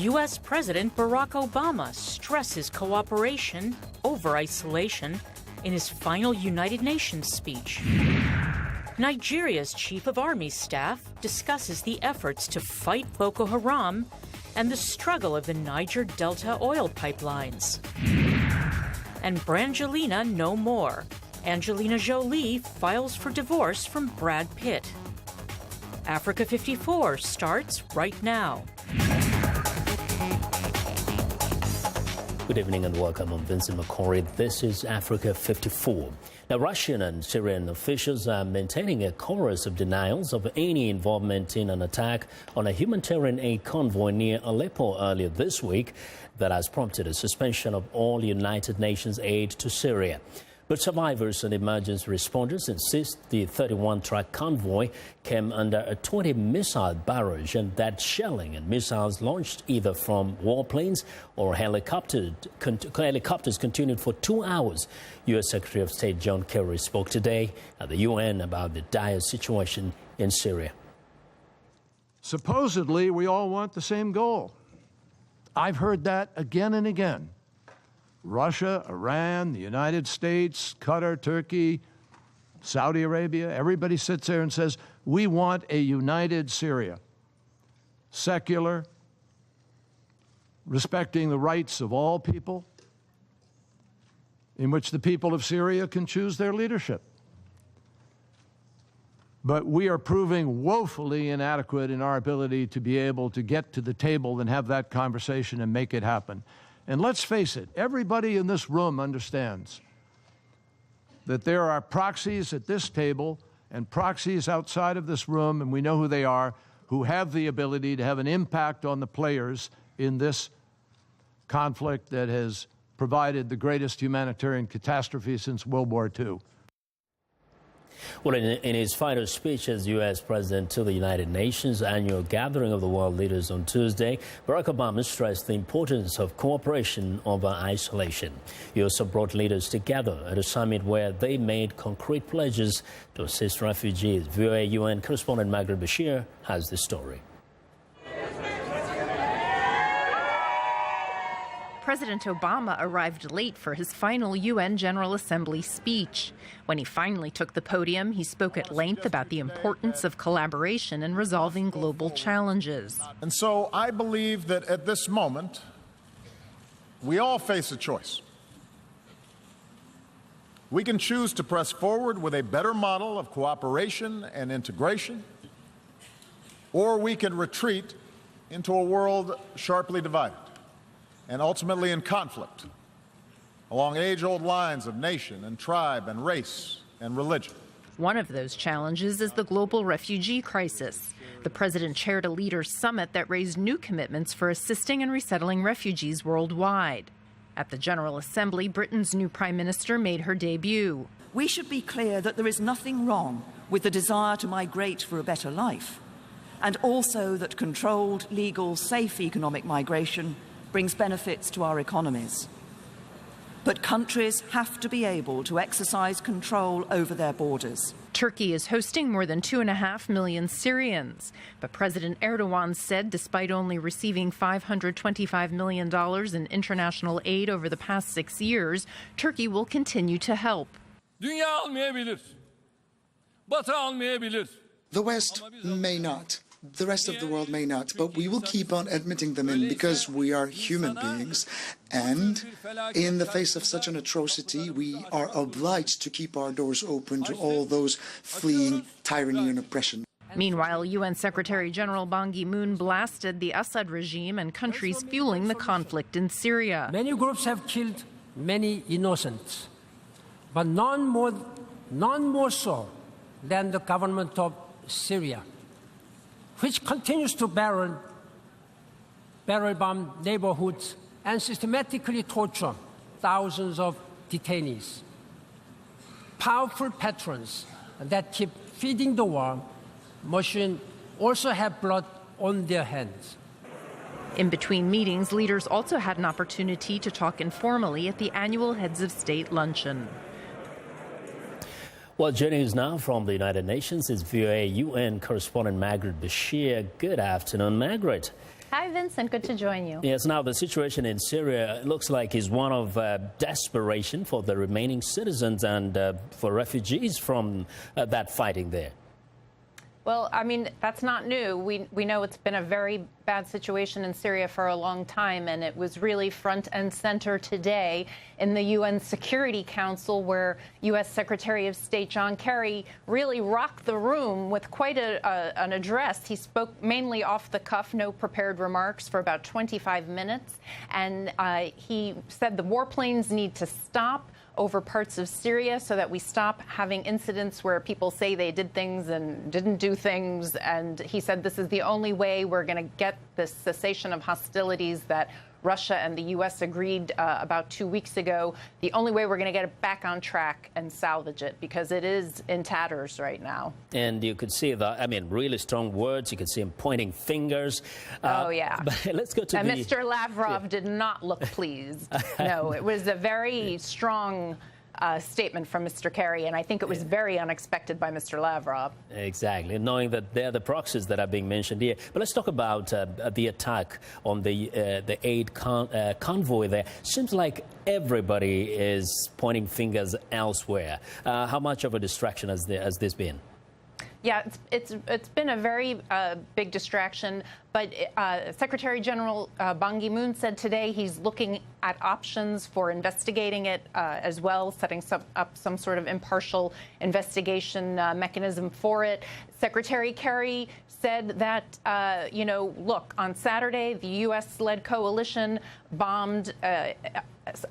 U.S. President Barack Obama stresses cooperation over isolation in his final United Nations speech. Nigeria's Chief of Army Staff discusses the efforts to fight Boko Haram and the struggle of the Niger Delta oil pipelines. And Brangelina no more. Angelina Jolie files for divorce from Brad Pitt. Africa 54 starts right now. Good evening and welcome. I'm Vincent Makori. This is Africa 54. Now, Russian and Syrian officials are maintaining a chorus of denials of any involvement in an attack on a humanitarian aid convoy near Aleppo earlier this week that has prompted a suspension of all United Nations aid to Syria. But survivors and emergency responders insist the 31-truck convoy came under a 20-missile barrage and that shelling and missiles launched either from warplanes or helicopters continued for 2 hours. U.S. Secretary of State John Kerry spoke today at the UN about the dire situation in Syria. Supposedly, we all want the same goal. I've heard that again and again. Russia, Iran, the United States, Qatar, Turkey, Saudi Arabia, everybody sits there and says, we want a united Syria, secular, respecting the rights of all people, in which the people of Syria can choose their leadership. But we are proving woefully inadequate in our ability to be able to get to the table and have that conversation and make it happen. And let's face it, everybody in this room understands that there are proxies at this table and proxies outside of this room, and we know who they are, who have the ability to have an impact on the players in this conflict that has provided the greatest humanitarian catastrophe since World War II. Well, in his final speech as U.S. President to the United Nations annual gathering of the world leaders on Tuesday, Barack Obama stressed the importance of cooperation over isolation. He also brought leaders together at a summit where they made concrete pledges to assist refugees. VOA UN correspondent Margaret Bashir has the story. President Obama arrived late for his final UN General Assembly speech. When he finally took the podium, he spoke at length about the importance of collaboration in resolving global challenges. And so I believe that at this moment, we all face a choice. We can choose to press forward with a better model of cooperation and integration, or we can retreat into a world sharply divided and ultimately in conflict along age-old lines of nation and tribe and race and religion. One of those challenges is the global refugee crisis. The president chaired a leaders' summit that raised new commitments for assisting and resettling refugees worldwide. At the General Assembly, Britain's new Prime Minister made her debut. We should be clear that there is nothing wrong with the desire to migrate for a better life, and also that controlled, legal, safe economic migration brings benefits to our economies. But countries have to be able to exercise control over their borders. Turkey is hosting more than 2.5 million Syrians. But President Erdogan said despite only receiving $525 million in international aid over the past 6 years, Turkey will continue to help. Dünya almayabilir. Batı almayabilir. The West may not. The rest of the world may not, but we will keep on admitting them in because we are human beings. And in the face of such an atrocity, we are obliged to keep our doors open to all those fleeing tyranny and oppression. Meanwhile, UN Secretary General Ban Ki-moon blasted the Assad regime and countries fueling the conflict in Syria. Many groups have killed many innocents, but none more so than the government of Syria, which continues to barrel bomb neighborhoods and systematically torture thousands of detainees. Powerful patrons that keep feeding the war machine also have blood on their hands. In between meetings, leaders also had an opportunity to talk informally at the annual Heads of State luncheon. Well, joining us now from the United Nations is VOA UN correspondent Margaret Bashir. Good afternoon, Margaret. Hi, Vincent. Good to join you. Yes, now the situation in Syria looks like is one of desperation for the remaining citizens and for refugees from that fighting there. Well, I mean, that's not new. We know it's been a very bad situation in Syria for a long time, and it was really front and center today in the UN Security Council, where U.S. Secretary of State John Kerry really rocked the room with quite an address. He spoke mainly off the cuff, no prepared remarks, for about 25 minutes, and he said the warplanes need to stop over parts of Syria so that we stop having incidents where people say they did things and didn't do things. And he said this is the only way we're going to get this cessation of hostilities that Russia and the U.S. agreed about 2 weeks ago. The only way we're going to get it back on track and salvage it, because it is in tatters right now. And you could see really strong words. You could see him pointing fingers. Oh, yeah. But let's go to Mr. Lavrov did not look pleased. No, it was a very strong statement from Mr. Kerry, and I think it was very unexpected by Mr. Lavrov. Exactly, knowing that they're the proxies that are being mentioned here. But let's talk about the attack on the aid convoy there. Seems like everybody is pointing fingers elsewhere. How much of a distraction has this been? Yeah, it's been a very big distraction, but Secretary General Ban Ki-moon said today he's looking at options for investigating it as well, setting up some sort of impartial investigation mechanism for it. Secretary Kerry said that, look, on Saturday, the U.S.-led coalition bombed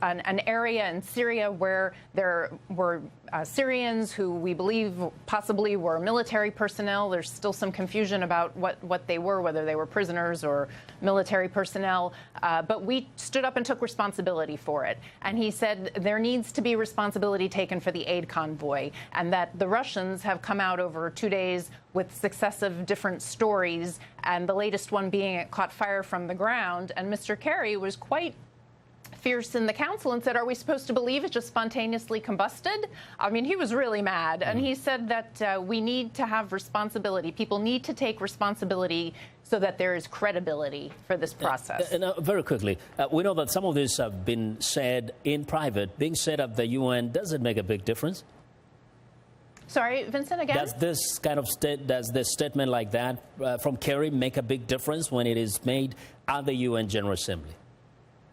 an area in Syria where there were Syrians who we believe possibly were military personnel. There's still some confusion about what they were, whether they were prisoners or military personnel. But we stood up and took responsibility for it. And he said there needs to be responsibility taken for the aid convoy, and that the Russians have come out over 2 days with successive different stories, and the latest one being it caught fire from the ground. And Mr. Kerry was quite fierce in the council and said, are we supposed to believe it just spontaneously combusted? I mean, he was really mad. And he said that we need to have responsibility. People need to take responsibility so that there is credibility for this process. Very quickly, we know that some of this have been said in private. Being said at the UN, does it make a big difference? Sorry, Vincent, again? Does this statement like that from Kerry make a big difference when it is made at the UN General Assembly?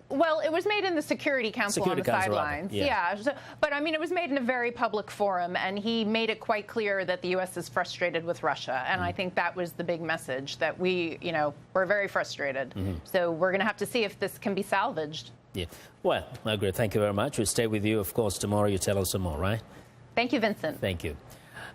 Well, it was made in the Security Council on the sidelines. Yeah. But, I mean, it was made in a very public forum, and he made it quite clear that the U.S. is frustrated with Russia. And I think that was the big message, that we're very frustrated. So we're going to have to see if this can be salvaged. Yeah. Well, Margaret, thank you very much. We'll stay with you. Of course, tomorrow you tell us some more, right? Thank you, Vincent. Thank you.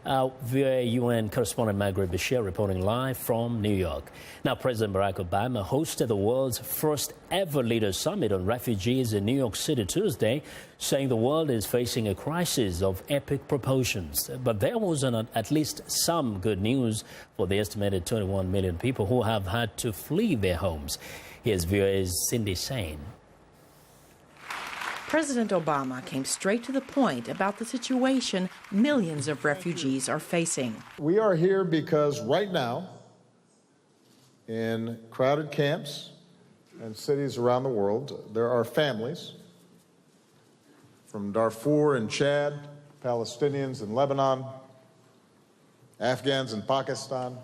VOA UN correspondent Margaret Bashir reporting live from New York. Now, President Barack Obama hosted the world's first ever Leaders Summit on refugees in New York City Tuesday, saying the world is facing a crisis of epic proportions. But there was at least some good news for the estimated 21 million people who have had to flee their homes. Here's VOA's Cindy Sain. President Obama came straight to the point about the situation millions of refugees are facing. We are here because right now, in crowded camps and cities around the world, there are families from Darfur and Chad, Palestinians in Lebanon, Afghans in Pakistan,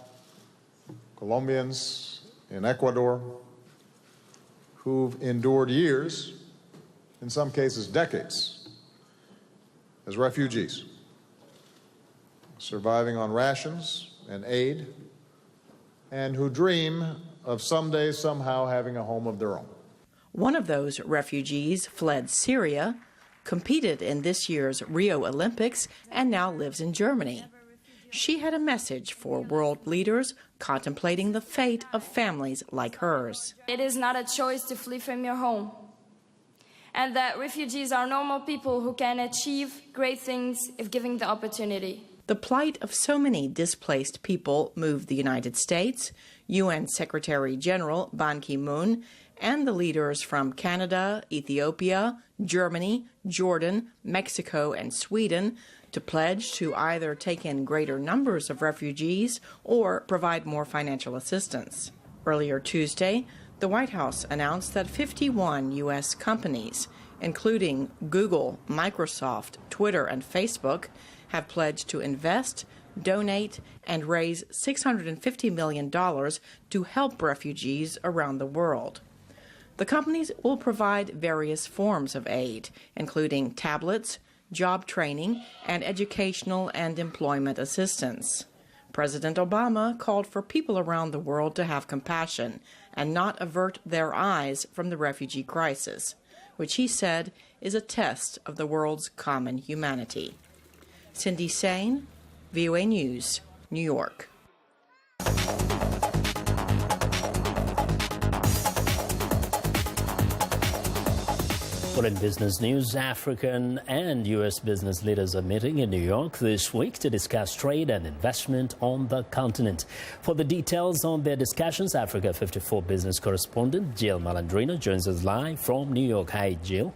Colombians in Ecuador, who've endured years, in some cases decades, as refugees, surviving on rations and aid, and who dream of someday somehow having a home of their own. One of those refugees fled Syria, competed in this year's Rio Olympics, and now lives in Germany. She had a message for world leaders contemplating the fate of families like hers. It is not a choice to flee from your home, and that refugees are normal people who can achieve great things if given the opportunity. The plight of so many displaced people moved the United States, UN Secretary General Ban Ki-moon, and the leaders from Canada, Ethiopia, Germany, Jordan, Mexico, and Sweden to pledge to either take in greater numbers of refugees or provide more financial assistance. Earlier Tuesday, the White House announced that 51 U.S. companies, including Google, Microsoft, Twitter, and Facebook, have pledged to invest, donate, and raise $650 million to help refugees around the world. The companies will provide various forms of aid, including tablets, job training, and educational and employment assistance. President Obama called for people around the world to have compassion and not avert their eyes from the refugee crisis, which he said is a test of the world's common humanity. Cindy Sain, VOA News, New York. Well, in business news, African and U.S. business leaders are meeting in New York this week to discuss trade and investment on the continent. For the details on their discussions, Africa 54 business correspondent Jill Malandrino joins us live from New York. Hi, Jill.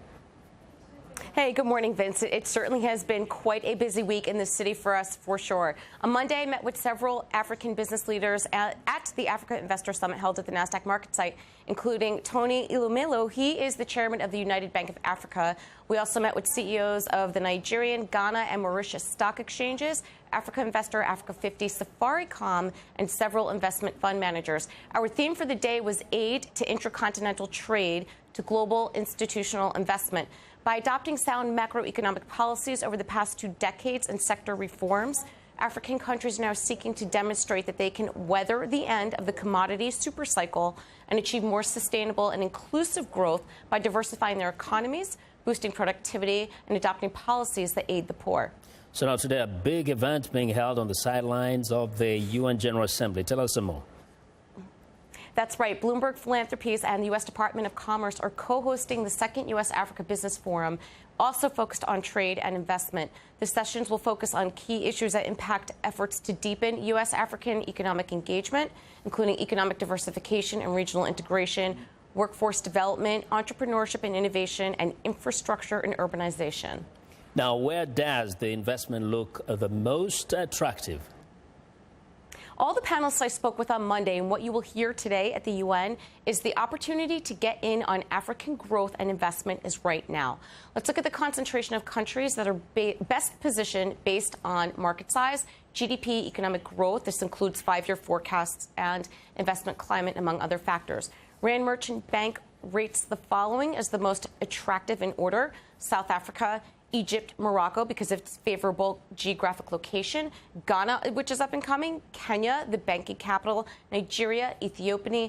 Hey, good morning, Vincent. It certainly has been quite a busy week in the city for us, for sure. On Monday, I met with several African business leaders at the Africa Investor Summit held at the NASDAQ market site, including Tony Ilumelu. He is the chairman of the United Bank of Africa. We also met with CEOs of the Nigerian, Ghana, and Mauritius stock exchanges, Africa Investor, Africa 50, Safaricom, and several investment fund managers. Our theme for the day was aid to intercontinental trade to global institutional investment. By adopting sound macroeconomic policies over the past 2 decades and sector reforms, African countries are now seeking to demonstrate that they can weather the end of the commodity supercycle and achieve more sustainable and inclusive growth by diversifying their economies, boosting productivity, and adopting policies that aid the poor. So now today, a big event being held on the sidelines of the UN General Assembly. Tell us some more. That's right. Bloomberg Philanthropies and the U.S. Department of Commerce are co-hosting the second U.S.-Africa Business Forum, also focused on trade and investment. The sessions will focus on key issues that impact efforts to deepen U.S.-African economic engagement, including economic diversification and regional integration, workforce development, entrepreneurship and innovation, and infrastructure and urbanization. Now, where does the investment look the most attractive? All the panelists I spoke with on Monday and what you will hear today at the UN is the opportunity to get in on African growth and investment is right now. Let's look at the concentration of countries that are best positioned based on market size, GDP, economic growth. This includes 5-year forecasts and investment climate, among other factors. Rand Merchant Bank rates the following as the most attractive in order: South Africa, Egypt, Morocco, because of its favorable geographic location, Ghana, which is up and coming, Kenya, the banking capital, Nigeria, Ethiopia,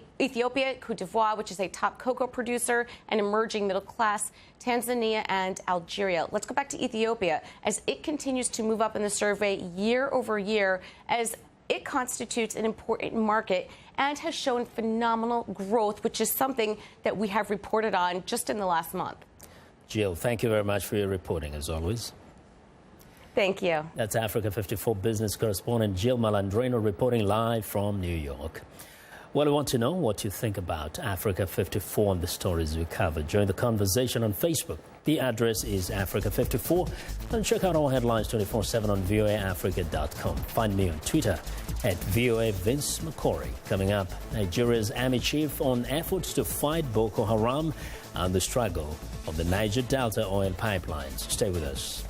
Cote d'Ivoire, which is a top cocoa producer and emerging middle class, Tanzania, and Algeria. Let's go back to Ethiopia, as it continues to move up in the survey year over year, as it constitutes an important market and has shown phenomenal growth, which is something that we have reported on just in the last month. Jill, thank you very much for your reporting, as always. Thank you. That's Africa 54 business correspondent Jill Malandrino reporting live from New York. Well, I want to know what you think about Africa 54 and the stories we covered. Join the conversation on Facebook. The address is Africa 54. And check out our headlines 24/7 on voaafrica.com. Find me on Twitter at VOA Vince Makori. Coming up, Nigeria's army chief on efforts to fight Boko Haram and the struggle of the Niger Delta oil pipelines. Stay with us.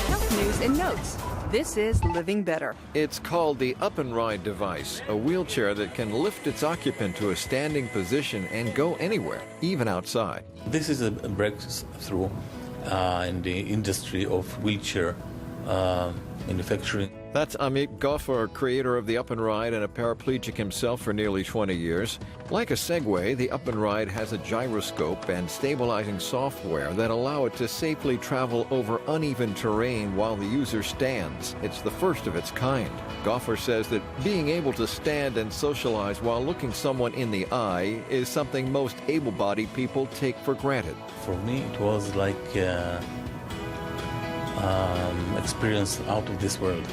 Health news and notes. This is Living Better. It's called the Up and Ride device, a wheelchair that can lift its occupant to a standing position and go anywhere, even outside. This is a breakthrough in the industry of wheelchair manufacturing. That's Amit Ghaffar, creator of the Up and Ride and a paraplegic himself for nearly 20 years. Like a Segway, the Up and Ride has a gyroscope and stabilizing software that allow it to safely travel over uneven terrain while the user stands. It's the first of its kind. Ghaffar says that being able to stand and socialize while looking someone in the eye is something most able-bodied people take for granted. For me, it was like experience out of this world,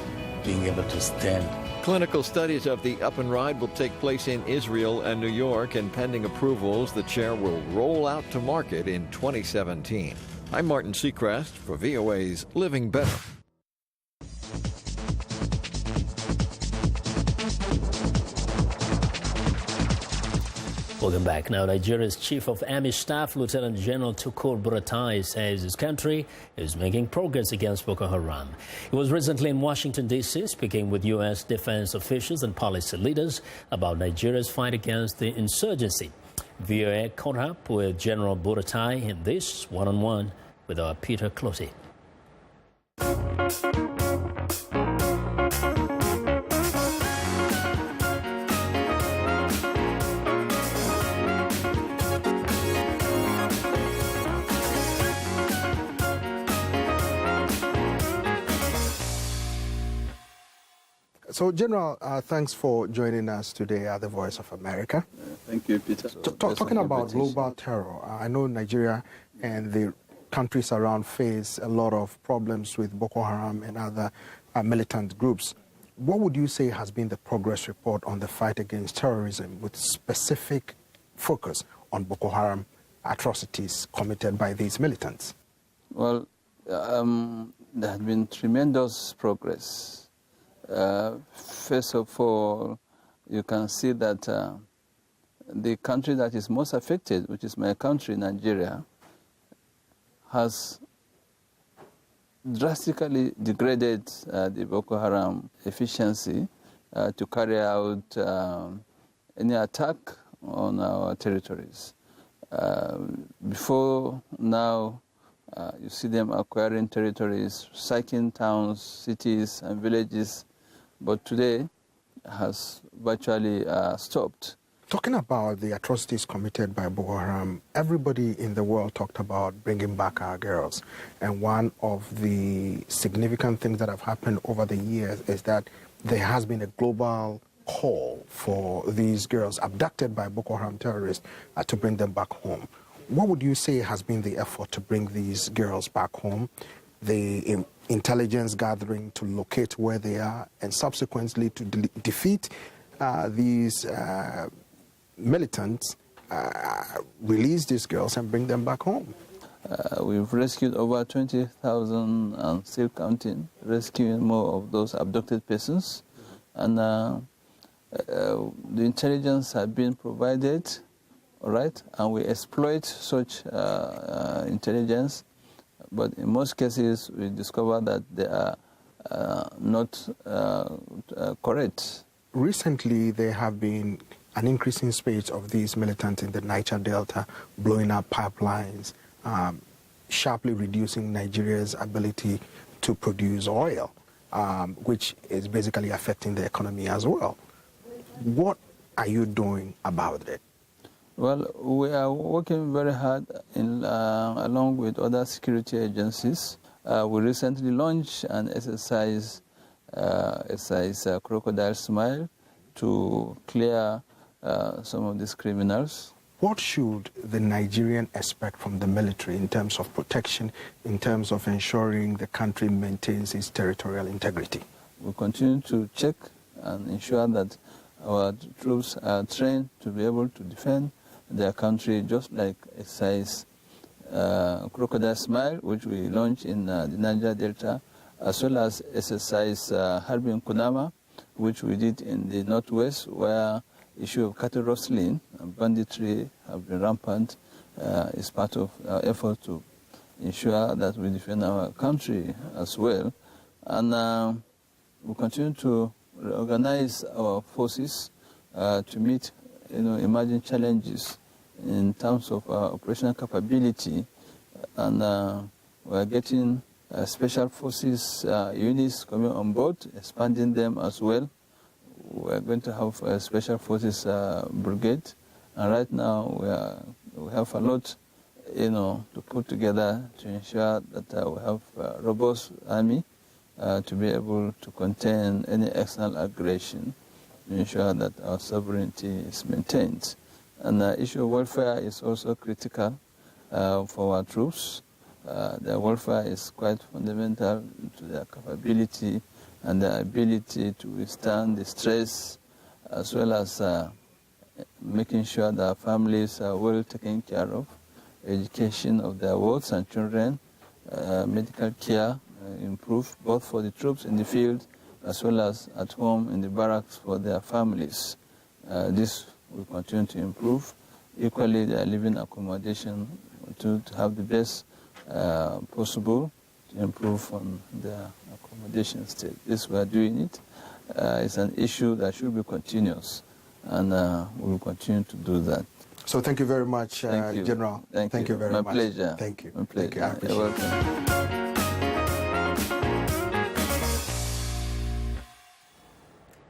being able to stand. Clinical studies of the Up and Ride will take place in Israel and New York, and pending approvals, the chair will roll out to market in 2017. I'm Martin Seacrest for VOA's Living Better. Welcome back. Now, Nigeria's Chief of Army Staff, Lieutenant General Tukur Buratai, says his country is making progress against Boko Haram. He was recently in Washington, D.C., speaking with U.S. defense officials and policy leaders about Nigeria's fight against the insurgency. VOA caught up with General Buratai in this one-on-one with our Peter Clotty. So, General, thanks for joining us today at the Voice of America. Thank you, Peter. Talking about global terror, I know Nigeria and the countries around face a lot of problems with Boko Haram and other militant groups. What would you say has been the progress report on the fight against terrorism with specific focus on Boko Haram atrocities committed by these militants? Well, there has been tremendous progress. First of all, you can see that the country that is most affected, which is my country, Nigeria, has drastically degraded the Boko Haram efficiency to carry out any attack on our territories. Before now, you see them acquiring territories, sacking towns, cities, and villages, but today has virtually stopped. Talking about the atrocities committed by Boko Haram, everybody in the world talked about bringing back our girls. And one of the significant things that have happened over the years is that there has been a global call for these girls abducted by Boko Haram terrorists to bring them back home. What would you say has been the effort to bring these girls back home, the intelligence gathering to locate where they are, and subsequently to defeat these militants, release these girls and bring them back home? We've rescued over 20,000 and still counting, rescuing more of those abducted persons. And the intelligence has been provided, all right, and we exploit such intelligence. But in most cases, we discover that they are not correct. Recently, there have been an increasing spate of these militants in the Niger Delta blowing up pipelines, sharply reducing Nigeria's ability to produce oil, which is basically affecting the economy as well. What are you doing about it? Well, we are working very hard along with other security agencies. We recently launched an exercise Crocodile Smile, to clear some of these criminals. What should the Nigerian expect from the military in terms of protection, in terms of ensuring the country maintains its territorial integrity? We continue to check and ensure that our troops are trained to be able to defend their country, just like exercise Crocodile Smile, which we launched in the Niger Delta, as well as exercise Harbin Kunama, which we did in the northwest, where issue of cattle rustling and banditry have been rampant. Is part of our effort to ensure that we defend our country as well. And we continue to reorganize our forces to meet emerging challenges in terms of operational capability. And we are getting special forces units coming on board, expanding them as well. We are going to have a special forces brigade, and right now we have a lot, to put together to ensure that we have a robust army to be able to contain any external aggression, to ensure that our sovereignty is maintained. And the issue of welfare is also critical for our troops. Their welfare is quite fundamental to their capability and their ability to withstand the stress, as well as making sure that families are well taken care of, education of their wards and children, medical care improve, both for the troops in the field as well as at home in the barracks for their families. This will continue to improve. Equally, their living accommodation to have the best possible to improve on their accommodation state. This we are doing it. It's an issue that should be continuous, and we will continue to do that. So thank you very much, General. Thank you very much. My pleasure. Thank you. My pleasure. Thank you. I appreciate You're welcome.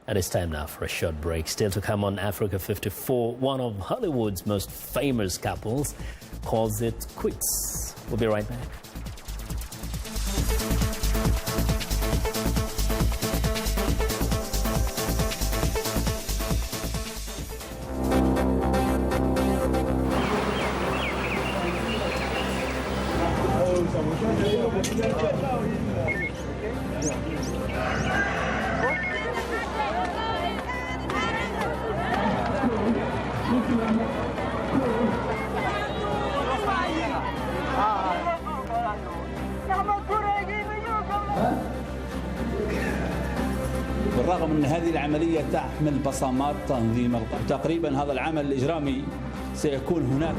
And it's time now for a short break. Still to come on Africa 54, one of Hollywood's most famous couples calls it quits. We'll be right back. بالرغم من هذه العملية تحمل بصمات تنظيم تقريبا هذا العمل الإجرامي سيكون هناك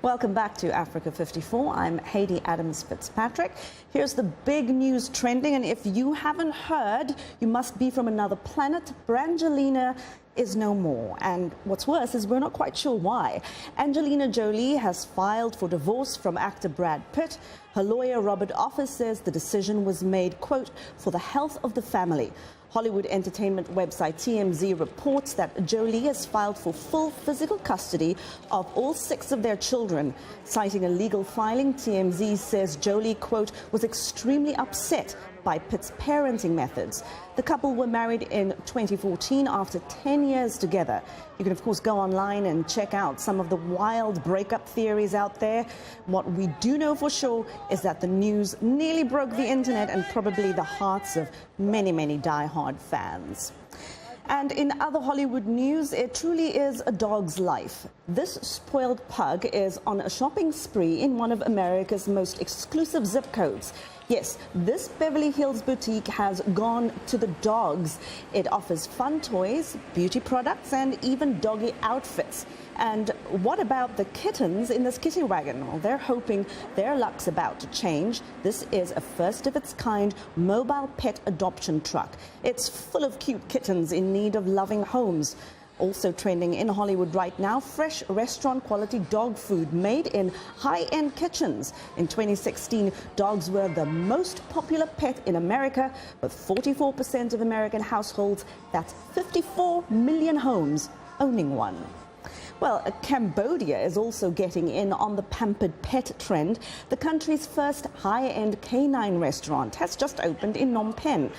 Welcome back to Africa 54. I'm Haiti Adams Fitzpatrick. Here's the big news trending, and if you haven't heard, you must be from another planet. Brangelina is no more, and what's worse is we're not quite sure why. Angelina Jolie has filed for divorce from actor Brad Pitt. Her lawyer Robert Office says the decision was made, quote, for the health of the family. Hollywood entertainment website TMZ reports that Jolie has filed for full physical custody of all 6 of their children. Citing a legal filing, TMZ says Jolie, quote, was extremely upset by Pitt's parenting methods. The couple were married in 2014 after 10 years together. You can, of course, go online and check out some of the wild breakup theories out there. What we do know for sure is that the news nearly broke the internet and probably the hearts of many, many die-hard fans. And in other Hollywood news, it truly is a dog's life. This spoiled pug is on a shopping spree in one of America's most exclusive zip codes. Yes, this Beverly Hills boutique has gone to the dogs. It offers fun toys, beauty products, and even doggy outfits. And what about the kittens in this kitty wagon? Well, they're hoping their luck's about to change. This is a first-of-its-kind mobile pet adoption truck. It's full of cute kittens in need of loving homes. Also trending in Hollywood right now, fresh restaurant-quality dog food made in high-end kitchens. In 2016, dogs were the most popular pet in America, with 44% of American households, that's 54 million homes, owning one. Well, Cambodia is also getting in on the pampered pet trend. The country's first high-end canine restaurant has just opened in Phnom Penh.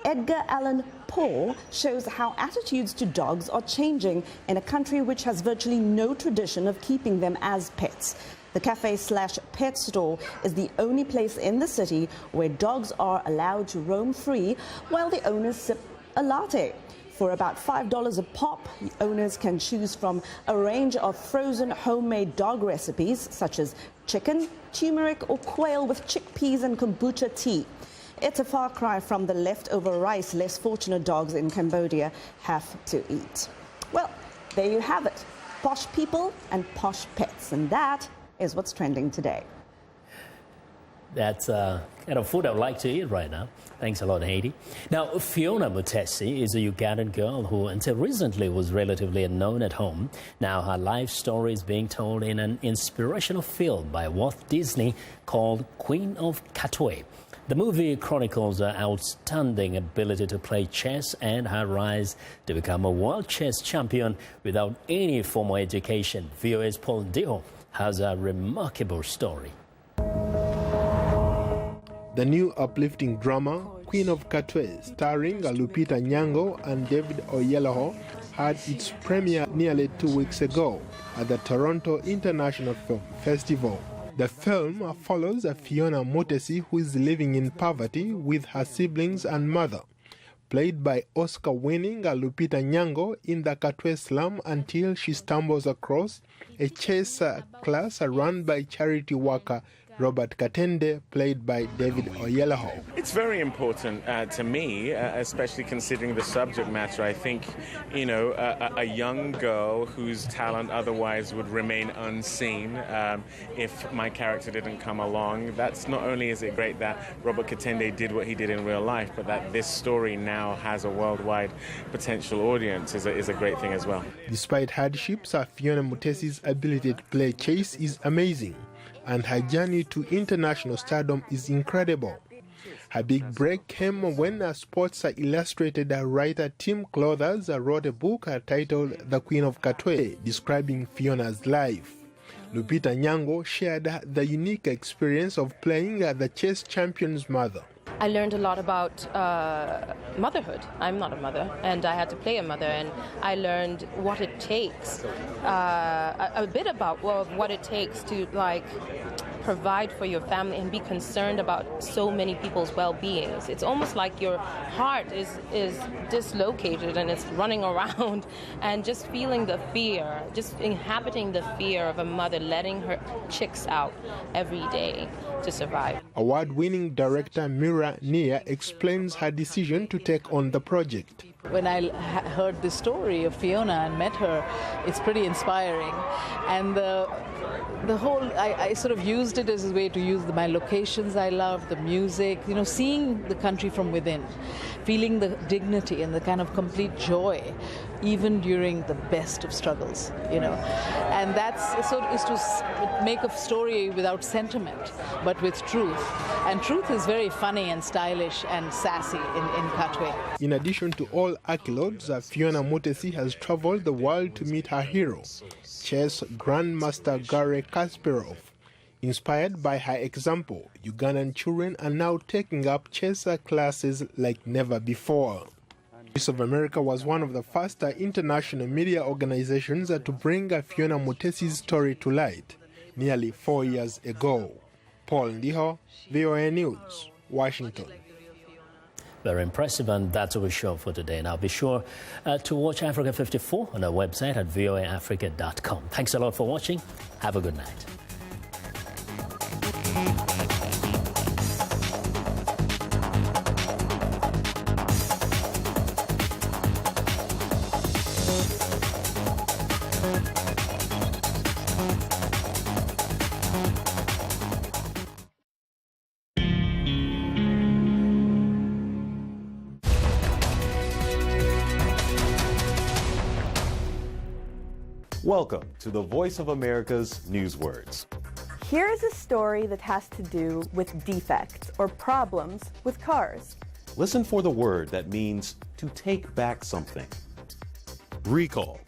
Edgar Allan Poe shows how attitudes to dogs are changing in a country which has virtually no tradition of keeping them as pets. The cafe/pet store is the only place in the city where dogs are allowed to roam free while the owners sip a latte. For about $5 a pop, owners can choose from a range of frozen homemade dog recipes such as chicken, turmeric or quail with chickpeas and kombucha tea. It's a far cry from the leftover rice less fortunate dogs in Cambodia have to eat. Well, there you have it. Posh people and posh pets, and that is what's trending today. That's kind of food I would like to eat right now. Thanks a lot, Haiti. Now, Fiona Mutesi is a Ugandan girl who until recently was relatively unknown at home. Now her life story is being told in an inspirational film by Walt Disney called Queen of Katwe. The movie chronicles her outstanding ability to play chess and her rise to become a world chess champion without any formal education. VOA's Paul Diho has a remarkable story. The new uplifting drama, Queen of Katwe, starring Lupita Nyong'o and David Oyelowo, had its premiere nearly 2 weeks ago at the Toronto International Film Festival. The film follows Fiona Mutesi, who is living in poverty with her siblings and mother, played by Oscar-winning Lupita Nyong'o in the Katwe slum until she stumbles across a chess class run by charity worker Robert Katende, played by David Oyelowo. It's very important to me, especially considering the subject matter. I think, a young girl whose talent otherwise would remain unseen if my character didn't come along. That's not only is it great that Robert Katende did what he did in real life, but that this story now has a worldwide potential audience is a great thing as well. Despite hardships, Fiona Mutesi's ability to play chess is amazing, and her journey to international stardom is incredible. Her big break came when a Sports Illustrated writer Tim Clothers wrote a book titled The Queen of Katwe, describing Fiona's life. Lupita Nyong'o shared the unique experience of playing the chess champion's mother. I learned a lot about motherhood. I'm not a mother, and I had to play a mother, and I learned what it takes, a bit about what it takes to provide for your family and be concerned about so many people's well-beings. It's almost like your heart is dislocated and it's running around and just feeling the fear, just inhabiting the fear of a mother letting her chicks out every day to survive. Award-winning director Mira Nia explains her decision to take on the project. When I heard the story of Fiona and met her, it's pretty inspiring. And the whole, I sort of used it as a way to use my locations I love, the music, seeing the country from within, feeling the dignity and the kind of complete joy, even during the best of struggles, And that's is to make a story without sentiment, but with truth. And truth is very funny and stylish and sassy in Katwe. In addition to all accolades, Fiona Mutesi has traveled the world to meet her hero, chess grandmaster Garry Kasparov. Inspired by her example, Ugandan children are now taking up chess classes like never before. Voice of America was one of the first international media organizations to bring Fiona Mutesi's story to light nearly 4 years ago. Paul Ndiho, VOA News, Washington. Very impressive, and that's our show for today. Now be sure to watch Africa 54 on our website at voaafrica.com. Thanks a lot for watching. Have a good night. Welcome to the Voice of America's Newswords. Here's a story that has to do with defects or problems with cars. Listen for the word that means to take back something. Recall.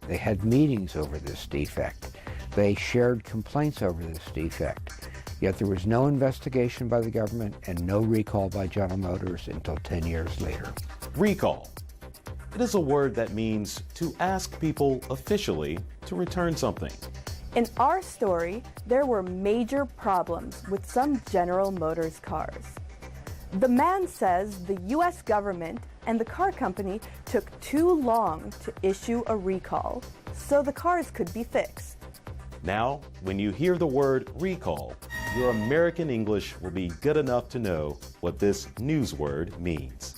They had meetings over this defect. They shared complaints over this defect. Yet there was no investigation by the government and no recall by General Motors until 10 years later. Recall. It is a word that means to ask people officially to return something. In our story, there were major problems with some General Motors cars. The man says the U.S. government and the car company took too long to issue a recall, so the cars could be fixed. Now, when you hear the word recall, your American English will be good enough to know what this news word means.